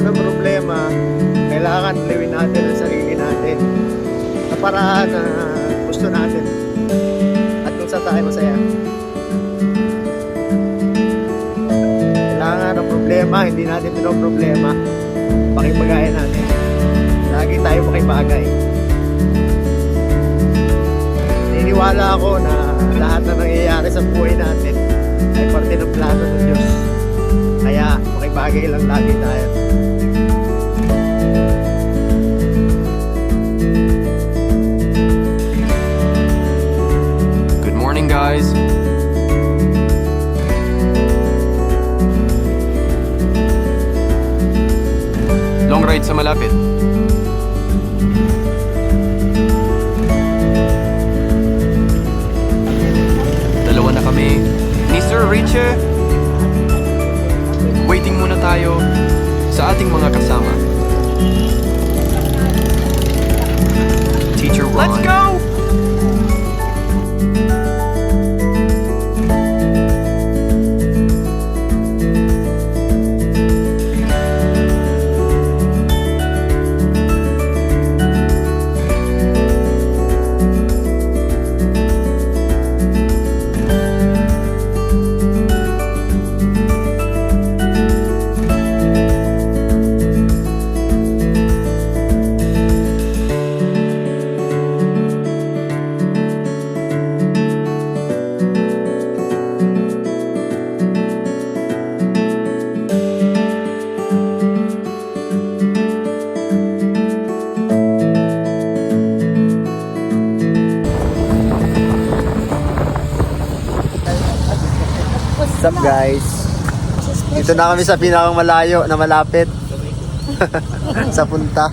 anong problema, kailangan liwin natin ang sarili natin sa paraan na gusto natin at kung saan tayo masaya. Kailangan ng problema, hindi natin pinoproblema. Pakipagayan natin. Lagi tayo makipagay. Naniniwala ako na lahat na nangyayari sa buhay natin ay parte ng plano ng Diyos. Kaya makipagay lang lagi tayo. Good morning, guys. Long ride sa malapit. Dalawa na kami ni Sir Richie. Waiting muna tayo sa ating mga kasama. Teacher Ron. Let's go! What's up guys? Dito na kami sa pinakang malayo na malapit sa punta.